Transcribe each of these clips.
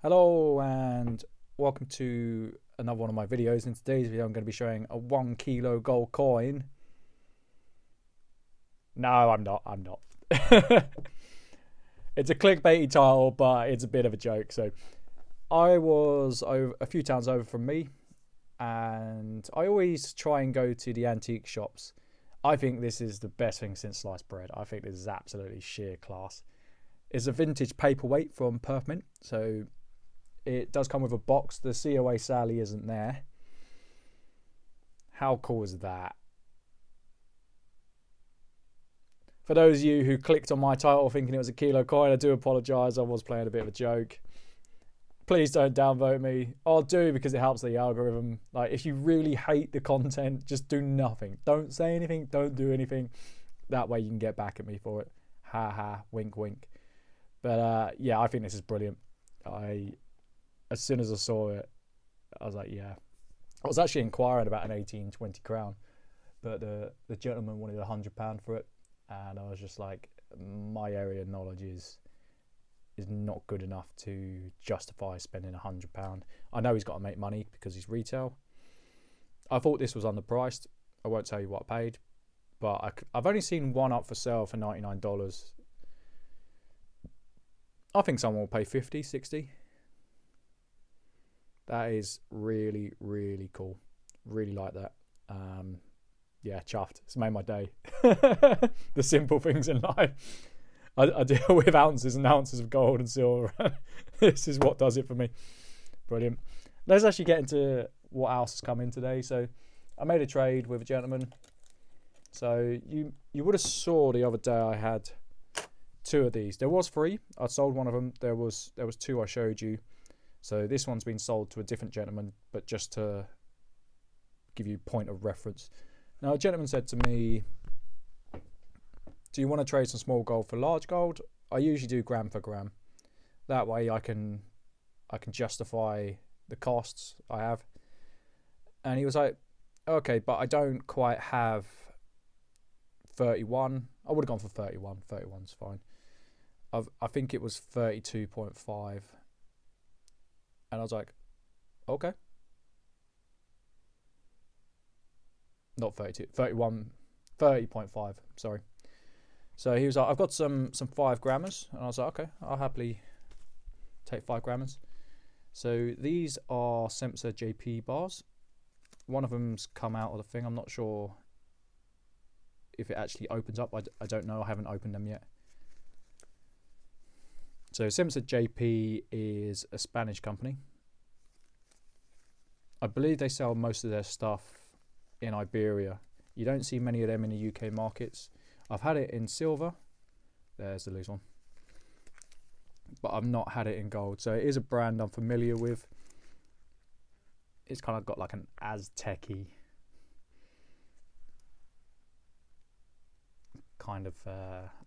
Hello and welcome to another one of my videos. In today's video I'm going to be showing a 1 kilo gold coin. No, I'm not. It's a clickbaity title, but it's a bit of a joke. So I was a few towns over from me, and I always try and go to the antique shops. I think this is the best thing since sliced bread. I think this is absolutely sheer class. It's a vintage paperweight from Perth Mint, so it does come with a box. The COA Sally isn't there. How cool is that? For those of you who clicked on my title thinking it was a kilo coin, I do apologise. I was playing a bit of a joke. Please don't downvote me. I'll do because it helps the algorithm. Like, if you really hate the content, just do nothing. Don't say anything. Don't do anything. That way you can get back at me for it. Ha ha. Wink wink. But yeah, I think this is brilliant. As soon as I saw it, I was like, yeah. I was actually inquiring about an 1820 crown, but the gentleman wanted £100 for it, and I was just like, my area of knowledge is not good enough to justify spending £100. I know he's got to make money because he's retail. I thought this was underpriced. I won't tell you what I paid, but I've only seen one up for sale for $99. I think someone will pay 50, 60. That is really, really cool. Really like that. Yeah, chuffed. It's made my day. The simple things in life. I deal with ounces and ounces of gold and silver. This is what does it for me. Brilliant. Let's actually get into what else has come in today. So I made a trade with a gentleman. So you would have saw the other day I had two of these. There was three. I sold one of them. There was two I showed you. So this one's been sold to a different gentleman, but just to give you point of reference. Now, a gentleman said to me, do you want to trade some small gold for large gold? I usually do gram for gram. That way I can justify the costs I have. And he was like, okay, but I don't quite have 31. I would have gone for 31. 31's fine. I think it was 32.5. And I was like, okay. Not 32, 31, 30.5, sorry. So he was like, I've got some 5 grammars. And I was like, okay, I'll happily take 5 grammars. So these are Sempsa JP bars. One of them's come out of the thing. I'm not sure if it actually opens up. I don't know. I haven't opened them yet. So Sempsa JP is a Spanish company. I believe they sell most of their stuff in Iberia. You don't see many of them in the UK markets. I've had it in silver. There's the loose one. But I've not had it in gold. So it is a brand I'm familiar with. It's kind of got like an Aztec-y kind of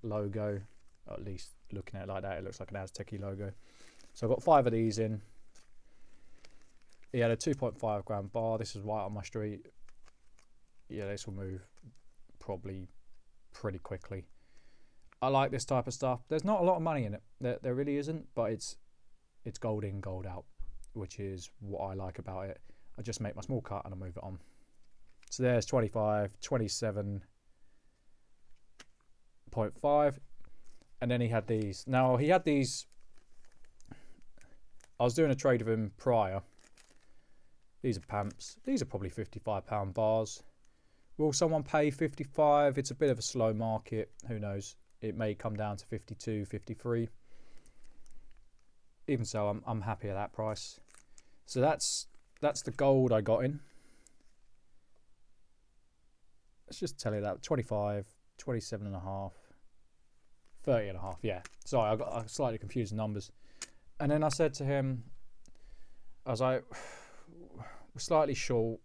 logo. Or at least looking at it like that, it looks like an Aztec-y logo. So I've got 5 of these in. He had a 2.5 gram bar. This is right on my street. Yeah, this will move probably pretty quickly. I like this type of stuff. There's not a lot of money in it. There really isn't, but it's gold in, gold out, which is what I like about it. I just make my small cut and I move it on. So there's 25, 27.5. And then he had these. Now, he had these. I was doing a trade with him prior. These are pamps. These are probably £55 bars. Will someone pay 55? It's a bit of a slow market. Who knows? It may come down to 52, 53. Even so, I'm happy at that price. So that's the gold I got in. Let's just tell you that 25, 27.5. 30.5, yeah. Sorry, I got slightly confused numbers. And then I said to him, I was like, we're slightly short.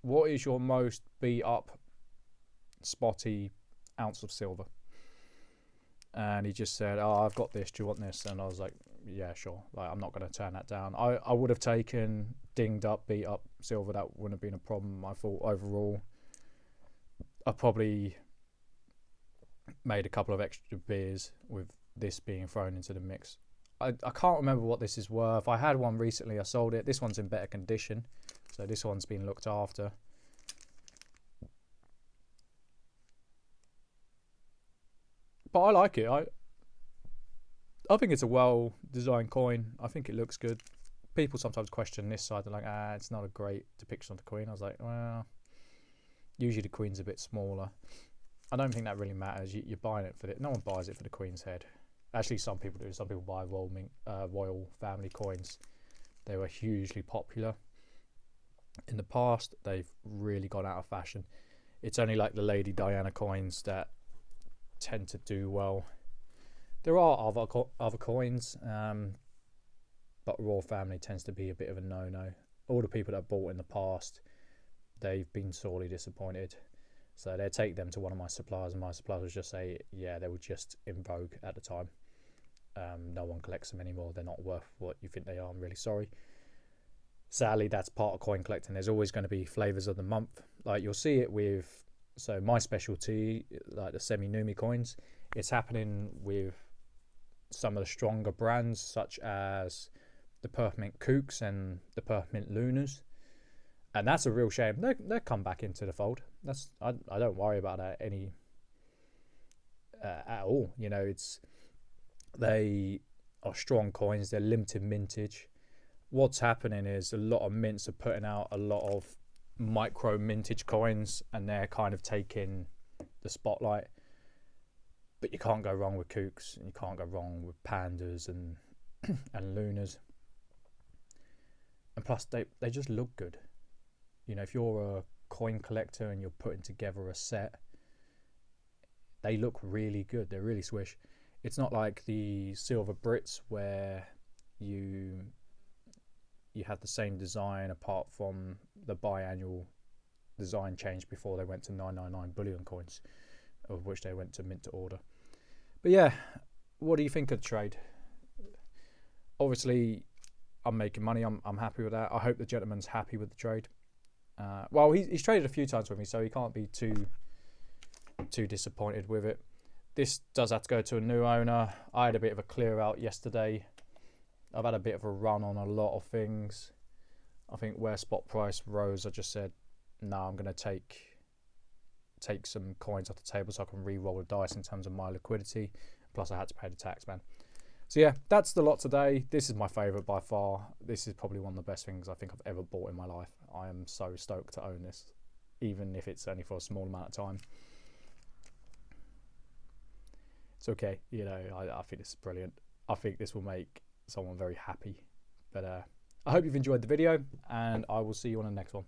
What is your most beat up, spotty ounce of silver? And he just said, oh, I've got this. Do you want this? And I was like, yeah, sure. Like, I'm not going to turn that down. I would have taken dinged up, beat up silver. That wouldn't have been a problem. I thought overall, I probably made a couple of extra beers with this being thrown into the mix. I can't remember what this is worth. I had one recently, I sold it. This one's in better condition, so this one's been looked after. But I like it. I think it's a well-designed coin. I think it looks good. People sometimes question this side. They're like, it's not a great depiction of the queen. I was like, well, usually the queen's a bit smaller. I don't think that really matters. You're buying it for it. No one buys it for the queen's head. Actually, some people do. Some people buy royal family coins. They were hugely popular in the past. They've really gone out of fashion. It's only like the Lady Diana coins that tend to do well. There are other coins, but royal family tends to be a bit of a no-no. All the people that bought in the past, they've been sorely disappointed. So they take them to one of my suppliers, and my suppliers would just say, yeah, they were just in vogue at the time. No one collects them anymore. They're not worth what you think they are. I'm really sorry. Sadly, that's part of coin collecting. There's always going to be flavors of the month. Like you'll see it with, so my specialty, like the semi-Numi coins, it's happening with some of the stronger brands, such as the Perfmint Kooks and the Perfmint Lunas. And that's a real shame. They come back into the fold. I don't worry about that at all. You know, they are strong coins. They're limited mintage. What's happening is a lot of mints are putting out a lot of micro mintage coins, and they're kind of taking the spotlight. But you can't go wrong with Kooks, and you can't go wrong with Pandas and Lunas. And plus, they just look good. You know, if you're a coin collector and you're putting together a set, they look really good. They're really swish. It's not like the silver Brits where you have the same design apart from the biannual design change before they went to 999 bullion coins, of which they went to mint to order. But yeah, what do you think of the trade? Obviously, I'm making money. I'm happy with that. I hope the gentleman's happy with the trade. Well, he's traded a few times with me, so he can't be too disappointed with it. This does have to go to a new owner. I had a bit of a clear out yesterday. I've had a bit of a run on a lot of things. I think where spot price rose, I just said, no, I'm going to take some coins off the table so I can re-roll the dice in terms of my liquidity. Plus, I had to pay the tax, man. So yeah, that's the lot today. This is my favourite by far. This is probably one of the best things I think I've ever bought in my life. I am so stoked to own this, even if it's only for a small amount of time. It's okay, you know, I think this is brilliant. I think this will make someone very happy. But I hope you've enjoyed the video, and I will see you on the next one.